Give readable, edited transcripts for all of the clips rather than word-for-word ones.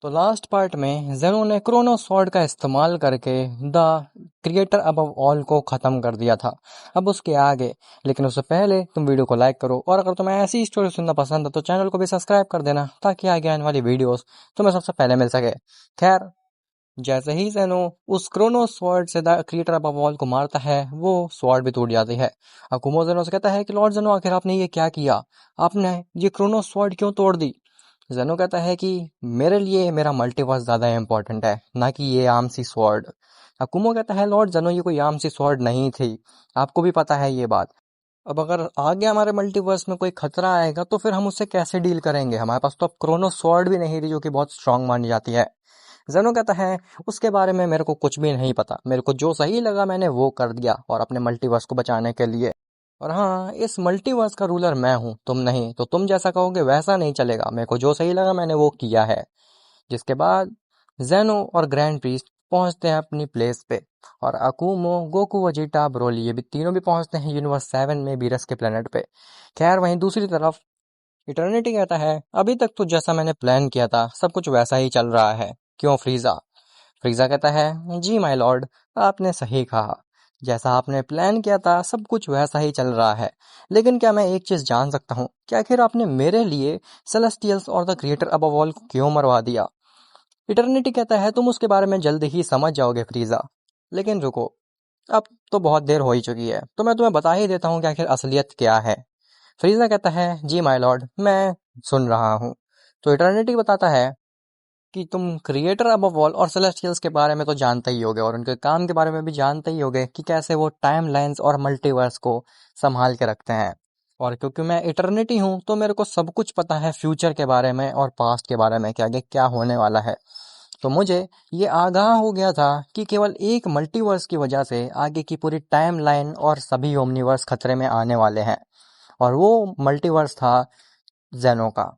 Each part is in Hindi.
तो लास्ट पार्ट में जेनो ने क्रोनो स्वॉर्ड का इस्तेमाल करके द क्रिएटर अबव ऑल को ख़त्म कर दिया था। अब उसके आगे, लेकिन उससे पहले तुम वीडियो को लाइक करो, और अगर तुम्हें ऐसी स्टोरी सुनना पसंद है तो चैनल को भी सब्सक्राइब कर देना, ताकि आगे आने वाली वीडियोस तुम्हें सबसे पहले मिल सके। खैर, जैसे ही जेनो उस क्रोनो स्वॉर्ड से द क्रिएटर अबव ऑल को मारता है, वो स्वॉर्ड भी टूट जाती है। अकुमो जेनो से कहता है कि लॉर्ड जेनो, आखिर आपने ये क्या किया? आपने ये क्रोनो स्वॉर्ड क्यों तोड़ दी? जेनो कहता है कि मेरे लिए मेरा मल्टीवर्स ज़्यादा इम्पोर्टेंट है, ना कि ये आम सी स्वॉर्ड। अकुमो कहता है, लॉर्ड जेनो, ये कोई आम सी स्वॉर्ड नहीं थी, आपको भी पता है ये बात। अब अगर आगे हमारे मल्टीवर्स में कोई खतरा आएगा तो फिर हम उससे कैसे डील करेंगे? हमारे पास तो अब क्रोनो स्वॉर्ड भी नहीं रही, जो कि बहुत स्ट्रांग मानी जाती है। जेनो कहता है, उसके बारे में मेरे को कुछ भी नहीं पता, मेरे को जो सही लगा मैंने वो कर दिया, और अपने मल्टीवर्स को बचाने के लिए। और हाँ, इस मल्टीवर्स का रूलर मैं हूँ, तुम नहीं। तो तुम जैसा कहोगे वैसा नहीं चलेगा, मेरे को जो सही लगा मैंने वो किया है। जिसके बाद जेनो और ग्रैंड प्रीस्ट पहुंचते हैं अपनी प्लेस पे, और अकुमो, गोकू, वजीटा, ब्रोली, ये भी तीनों भी पहुंचते हैं यूनिवर्स 7 में बीरस के प्लेनेट पे। खैर, वहीं दूसरी तरफ इटर्निटी कहता है, अभी तक तो जैसा मैंने प्लान किया था सब कुछ वैसा ही चल रहा है, क्यों फ्रीजा? फ्रीजा कहता है, जी माय लॉर्ड, आपने सही कहा, जैसा आपने प्लान किया था सब कुछ वैसा ही चल रहा है। लेकिन क्या मैं एक चीज जान सकता हूँ कि आखिर आपने मेरे लिए सेलेस्टियल्स और द क्रिएटर अबव ऑल को क्यों मरवा दिया? इटर्निटी कहता है, तुम उसके बारे में जल्द ही समझ जाओगे फ्रीजा। लेकिन रुको, अब तो बहुत देर हो ही चुकी है, तो मैं तुम्हें बता ही देता हूँ कि आखिर असलियत क्या है। फ्रीजा कहता है, जी माय लॉर्ड, मैं सुन रहा हूँ। तो इटर्निटी बताता है कि तुम क्रिएटर अबव ऑल और सेलेस्टियल्स के बारे में तो जानते ही होगे, और उनके काम के बारे में भी जानते ही होगे कि कैसे वो टाइम लाइन्स और मल्टीवर्स को संभाल के रखते हैं। और क्योंकि मैं इटर्निटी हूँ तो मेरे को सब कुछ पता है फ्यूचर के बारे में और पास्ट के बारे में, कि आगे क्या होने वाला है। तो मुझे ये आगाह हो गया था कि केवल एक मल्टीवर्स की वजह से आगे की पूरी टाइम लाइन और सभी ओमनीवर्स खतरे में आने वाले हैं, और वो मल्टीवर्स था जेनो का।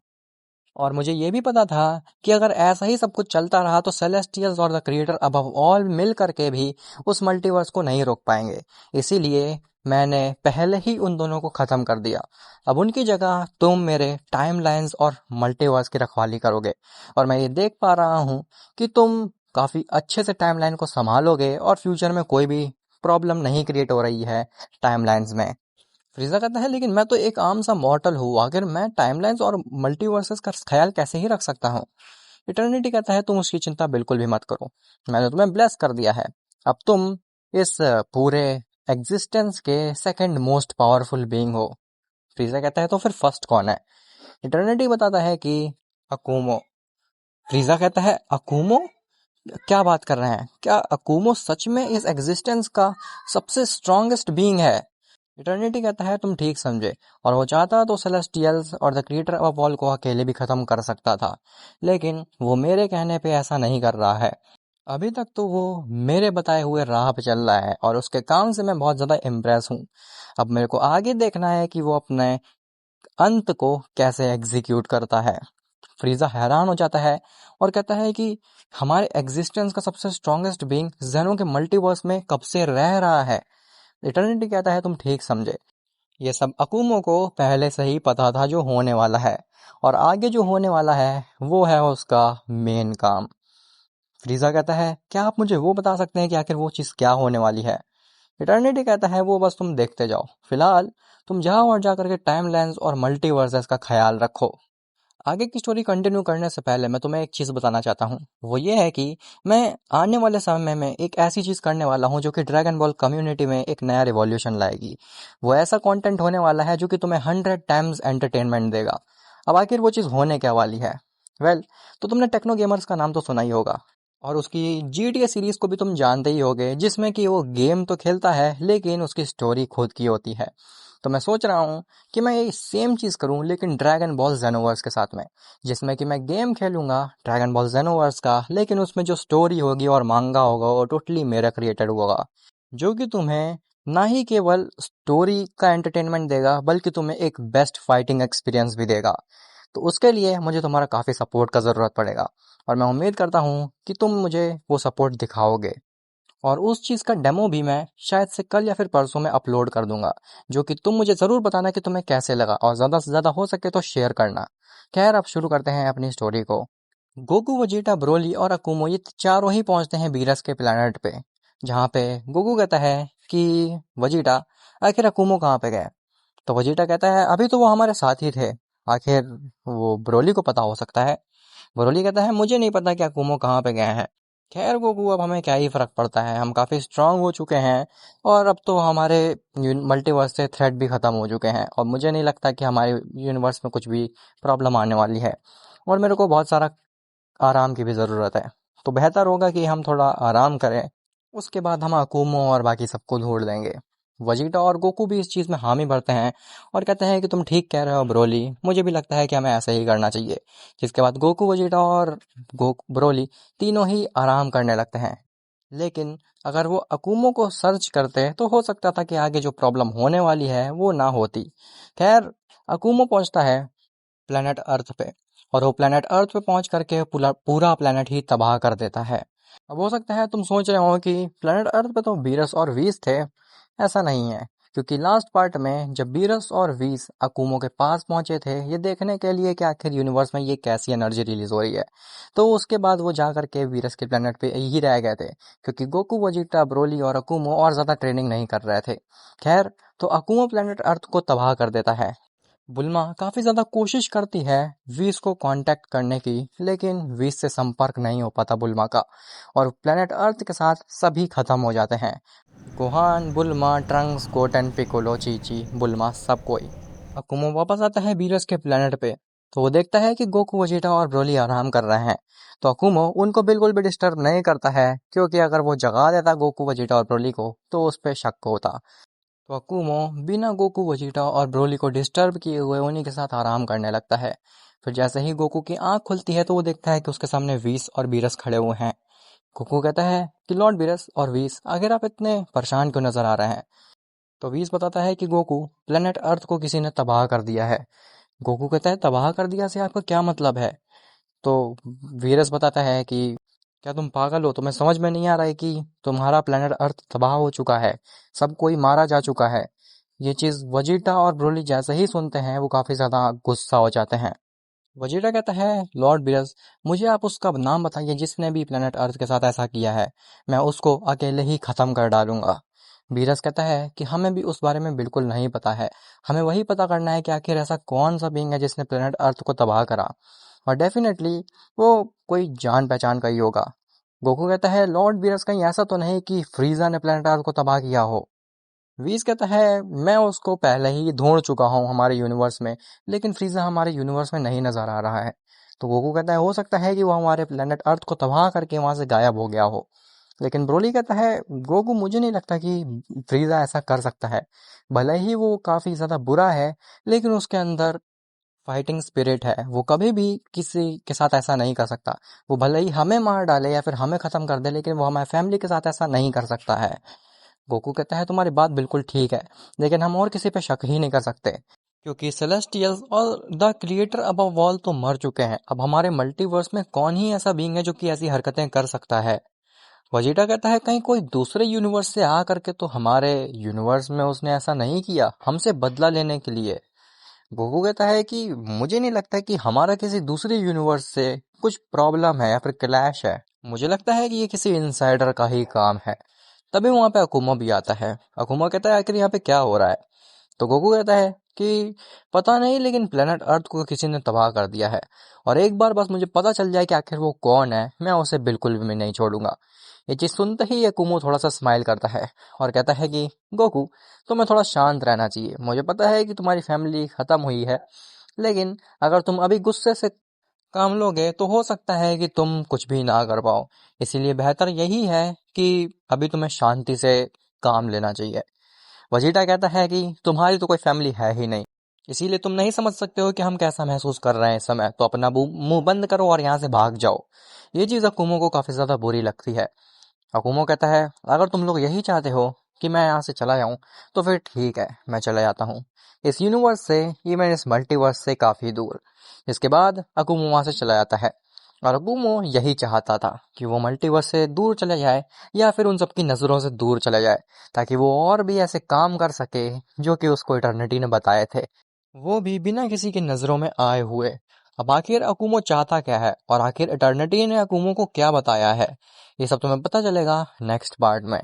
और मुझे ये भी पता था कि अगर ऐसा ही सब कुछ चलता रहा तो सेलेस्टियल्स और द क्रिएटर अबव ऑल मिल करके भी उस मल्टीवर्स को नहीं रोक पाएंगे। इसीलिए मैंने पहले ही उन दोनों को ख़त्म कर दिया। अब उनकी जगह तुम मेरे टाइम लाइन्स और मल्टीवर्स की रखवाली करोगे, और मैं ये देख पा रहा हूँ कि तुम काफ़ी अच्छे से टाइम लाइन को संभालोगे, और फ्यूचर में कोई भी प्रॉब्लम नहीं क्रिएट हो रही है टाइम लाइन्स में। फ्रीजा कहता है, लेकिन मैं तो एक आम सा मॉर्टल हूँ, आखिर मैं टाइमलाइंस और मल्टीवर्सेस का ख्याल कैसे ही रख सकता हूँ? इटर्निटी कहता है, तुम उसकी चिंता बिल्कुल भी मत करो, मैंने तुम्हें ब्लेस कर दिया है। अब तुम इस पूरे एग्जिस्टेंस के सेकंड मोस्ट पावरफुल बीइंग हो। फ्रीजा कहता है, तो फिर फर्स्ट कौन है? इटर्निटी बताता है कि अकुमो। फ्रीजा कहता है, अकुमो? क्या बात कर रहे हैं? क्या अकुमो सच में इस एग्जिस्टेंस का सबसे स्ट्रॉन्गेस्ट बीइंग है? इटर्निटी कहता है, तुम ठीक समझे, और वो चाहता तो सेलेस्टियल्स और द क्रिएटर ऑफ ऑल को अकेले भी खत्म कर सकता था, लेकिन वो मेरे कहने पे ऐसा नहीं कर रहा है। अभी तक तो वो मेरे बताए हुए राह पे चल रहा है, और उसके काम से मैं बहुत ज़्यादा इम्प्रेस हूँ। अब मेरे को आगे देखना है कि वो अपने अंत को कैसे एग्जीक्यूट करता है। फ्रीजा हैरान हो जाता है और कहता है कि हमारे एग्जिस्टेंस का सबसे स्ट्रॉन्गेस्ट बीइंग जेनो के मल्टीवर्स में कब से रह रहा है। इटर्निटी कहता है, तुम ठीक समझे, ये सब अकुमो को पहले से ही पता था जो होने वाला है, और आगे जो होने वाला है वो है उसका मेन काम। फ्रीजा कहता है, क्या आप मुझे वो बता सकते हैं कि आखिर वो चीज़ क्या होने वाली है? इटर्निटी कहता है, वो बस तुम देखते जाओ, फिलहाल तुम जाओ और जा करके टाइम लाइन्स और मल्टीवर्सेस का ख्याल रखो। आगे की स्टोरी कंटिन्यू करने से पहले मैं तुम्हें एक चीज़ बताना चाहता हूँ, वो ये है कि मैं आने वाले समय में एक ऐसी चीज़ करने वाला हूँ जो कि ड्रैगन बॉल कम्युनिटी में एक नया रिवॉल्यूशन लाएगी। वो ऐसा कंटेंट होने वाला है जो कि तुम्हें 100 टाइम्स एंटरटेनमेंट देगा। अब आखिर वो चीज़ होने क्या वाली है? वेल, तो तुमने टेक्नो गेमर्स का नाम तो सुना ही होगा, और उसकी GTA सीरीज़ को भी तुम जानते ही होगे, जिसमें कि वो गेम तो खेलता है लेकिन उसकी स्टोरी खुद की होती है। तो मैं सोच रहा हूँ कि मैं ये सेम चीज़ करूँ, लेकिन ड्रैगन बॉल जेनोवर्स के साथ में, जिसमें कि मैं गेम खेलूंगा ड्रैगन बॉल जेनोवर्स का, लेकिन उसमें जो स्टोरी होगी और मांगा होगा वो टोटली मेरा क्रिएटेड होगा, जो कि तुम्हें ना ही केवल स्टोरी का एंटरटेनमेंट देगा बल्कि तुम्हें एक बेस्ट फाइटिंग एक्सपीरियंस भी देगा। तो उसके लिए मुझे तुम्हारा काफ़ी सपोर्ट का ज़रूरत पड़ेगा, और मैं उम्मीद करता हूँ कि तुम मुझे वो सपोर्ट दिखाओगे। और उस चीज़ का डेमो भी मैं शायद से कल या फिर परसों में अपलोड कर दूंगा, जो कि तुम मुझे ज़रूर बताना कि तुम्हें कैसे लगा, और ज़्यादा से ज़्यादा हो सके तो शेयर करना। खैर, अब शुरू करते हैं अपनी स्टोरी को। गोकू, वेजिटा, ब्रोली और अकुमो ये चारों ही पहुंचते हैं बीरस के प्लेनेट पे, जहाँ पे गोकू कहता है कि वेजिटा, आखिर अकुमो कहाँ पे गए? तो वेजिटा कहता है अभी तो वो हमारे साथ ही थे, आखिर वो ब्रोली को पता हो सकता है। ब्रोली कहता है मुझे नहीं पता कि अकुमो कहाँ पे गए हैं। खैर गोकू, अब हमें क्या ही फर्क पड़ता है, हम काफी स्ट्रांग हो चुके हैं और अब तो हमारे मल्टीवर्स से थ्रेट भी खत्म हो चुके हैं और मुझे नहीं लगता कि हमारे यूनिवर्स में कुछ भी प्रॉब्लम आने वाली है, और मेरे को बहुत सारा आराम की भी ज़रूरत है। तो बेहतर होगा कि हम थोड़ा आराम करें, उसके बाद हम अकुमो और बाकी सबको ढूंढ लेंगे। वजीटा और गोकू भी इस चीज़ में हामी भरते हैं और कहते हैं कि तुम ठीक कह रहे हो ब्रोली, मुझे भी लगता है कि हमें ऐसा ही करना चाहिए। जिसके बाद गोकू, वजीटा और ब्रोली तीनों ही आराम करने लगते हैं। लेकिन अगर वो अकुमो को सर्च करते तो हो सकता था कि आगे जो प्रॉब्लम होने वाली है वो ना होती। खैर, अकुमो पहुंचता है प्लेनेट अर्थ पे, और वो प्लेनेट अर्थ पे पहुंच करके पूरा पूरा प्लेनेट ही तबाह कर देता है। अब हो सकता है तुम सोच रहे हो कि प्लेनेट अर्थ पे तो बीरस और वीस थे। ऐसा नहीं है, क्योंकि लास्ट पार्ट में जब बीरस और वीस अकुमो के पास पहुंचे थे ये देखने के लिए कि आखिर यूनिवर्स में ये कैसी एनर्जी रिलीज हो रही है, तो उसके बाद वो जा करके वीरस के प्लेनेट पे ही रह गए थे, क्योंकि गोकू, वजीटा, ब्रोली और अकुमो और ज़्यादा ट्रेनिंग नहीं कर रहे थे। खैर, तो अकुमो प्लेनेट अर्थ को तबाह कर देता है। बुल्मा काफ़ी ज़्यादा कोशिश करती है वीस को कांटेक्ट करने की, लेकिन वीस से संपर्क नहीं हो पाता बुल्मा का, और प्लेनेट अर्थ के साथ सभी खत्म हो जाते हैं। Gohan, बुल्मा, Trunks, Goten, Piccolo, Chichi, बुल्मा, सब कोई। अकुमो वापस आता है बीरस के प्लेनेट पे, तो वो देखता है कि गोकू, वेजिटा और ब्रोली आराम कर रहे हैं। तो अकुमो उनको बिल्कुल भी डिस्टर्ब नहीं करता है, क्योंकि अगर वो जगा देता गोकू, वेजिटा और ब्रोली को तो उस पर शक होता। तो अकुमो बिना गोकू, वजीटा और ब्रोली को डिस्टर्ब किए हुए उन्हीं के साथ आराम करने लगता है। फिर जैसे ही गोकू की आंख खुलती है तो वो देखता है कि उसके सामने वीस और बीरस खड़े हुए हैं। गोकू कहता है कि लॉर्ड बीरस और वीस, आखिर आप इतने परेशान क्यों नजर आ रहे हैं? तो वीस बताता है कि गोकू, प्लेनेट अर्थ को किसी ने तबाह कर दिया है। गोकू कहता है तबाह कर दिया से आपका क्या मतलब है? तो वीरस बताता है कि क्या तुम पागल हो? तुम्हें समझ में नहीं आ रहा है कि तुम्हारा प्लेनेट अर्थ तबाह हो चुका है, सब कोई मारा जा चुका है। ये चीज वजीटा और ब्रोली जैसे ही सुनते हैं वो काफी ज्यादा गुस्सा हो जाते हैं। वजीटा कहता है लॉर्ड बिरस, मुझे आप उसका नाम बताइए जिसने भी प्लेनेट अर्थ के साथ ऐसा किया है, मैं उसको अकेले ही खत्म कर डालूंगा। बीरस कहता है कि हमें भी उस बारे में बिल्कुल नहीं पता है, हमें वही पता करना है कि आखिर ऐसा कौन सा बीइंग है जिसने प्लेनेट अर्थ को तबाह करा, और डेफिनेटली वो कोई जान पहचान का ही होगा। गोकू कहता है लॉर्ड बीरस, कहीं ऐसा तो नहीं कि फ्रीजा ने प्लेनेट अर्थ को तबाह किया हो? वीज कहता है मैं उसको पहले ही ढूंढ चुका हूँ हमारे यूनिवर्स में, लेकिन फ्रीजा हमारे यूनिवर्स में नहीं नजर आ रहा है। तो गोकू कहता है हो सकता है कि वो हमारे प्लेनेट अर्थ को तबाह करके वहां से गायब हो गया हो। लेकिन ब्रोली कहता है गोकू, मुझे नहीं लगता कि फ्रीजा ऐसा कर सकता है। भले ही वो काफी ज्यादा बुरा है, लेकिन उसके अंदर फाइटिंग स्पिरिट है, वो कभी भी किसी के साथ ऐसा नहीं कर सकता। वो भले ही हमें मार डाले या फिर हमें खत्म कर दे, लेकिन वो हमारे फैमिली के साथ ऐसा नहीं कर सकता है। गोकू कहता है तुम्हारी बात बिल्कुल ठीक है, लेकिन हम और किसी पे शक ही नहीं कर सकते, क्योंकि सेलेस्टियल्स और द क्रिएटर अबव ऑल तो मर चुके हैं। अब हमारे मल्टीवर्स में कौन ही ऐसा बीइंग है जो कि ऐसी हरकतें कर सकता है? वजीटा कहता है कहीं कोई दूसरे यूनिवर्स से आ करके तो हमारे यूनिवर्स में उसने ऐसा नहीं किया हमसे बदला लेने के लिए। गोकू कहता है कि मुझे नहीं लगता कि हमारा किसी दूसरे यूनिवर्स से कुछ प्रॉब्लम है या फिर क्लैश है, मुझे लगता है कि ये किसी इनसाइडर का ही काम है। तभी वहां पे अकुमा भी आता है। अकुमा कहता है आखिर यहाँ पे क्या हो रहा है? तो गोकू कहता है कि पता नहीं, लेकिन प्लेनेट अर्थ को किसी ने तबाह कर दिया है, और एक बार बस मुझे पता चल जाए कि आखिर वो कौन है, मैं उसे बिल्कुल भी मैं नहीं छोड़ूंगा। ये चीज सुनते ही अकुमो थोड़ा सा स्माइल करता है और कहता है कि गोकू, तुम्हें थोड़ा शांत रहना चाहिए। मुझे पता है कि तुम्हारी फैमिली खत्म हुई है, लेकिन अगर तुम अभी गुस्से से काम लोगे तो हो सकता है कि तुम कुछ भी ना कर पाओ। इसीलिए बेहतर यही है कि अभी तुम्हें शांति से काम लेना चाहिए। वजीटा कहता है कि तुम्हारी तो कोई फैमिली है ही नहीं, इसीलिए तुम नहीं समझ सकते हो कि हम कैसा महसूस कर रहे हैं इस समय, तो अपना मुंह बंद करो और यहाँ से भाग जाओ। ये चीज अकुमो को काफी ज्यादा बुरी लगती है। अकुमो कहता है अगर तुम लोग यही चाहते हो कि मैं यहाँ से चला जाऊं तो फिर ठीक है, मैं चला जाता हूँ इस यूनिवर्स से, इवन इस मल्टीवर्स से काफी दूर। इसके बाद अकुमो वहां से चला जाता है, और अकुमो यही चाहता था कि वो मल्टीवर्स से दूर चले जाए या फिर उन सबकी नजरों से दूर चले जाए, ताकि वो और भी ऐसे काम कर सके जो कि उसको इटर्निटी ने बताए थे, वो भी बिना किसी की नजरों में आए हुए। अब आखिर अकुमो चाहता क्या है और आखिर इटर्निटी ने अकुमो को क्या बताया है, ये सब तुम्हें पता चलेगा नेक्स्ट पार्ट में।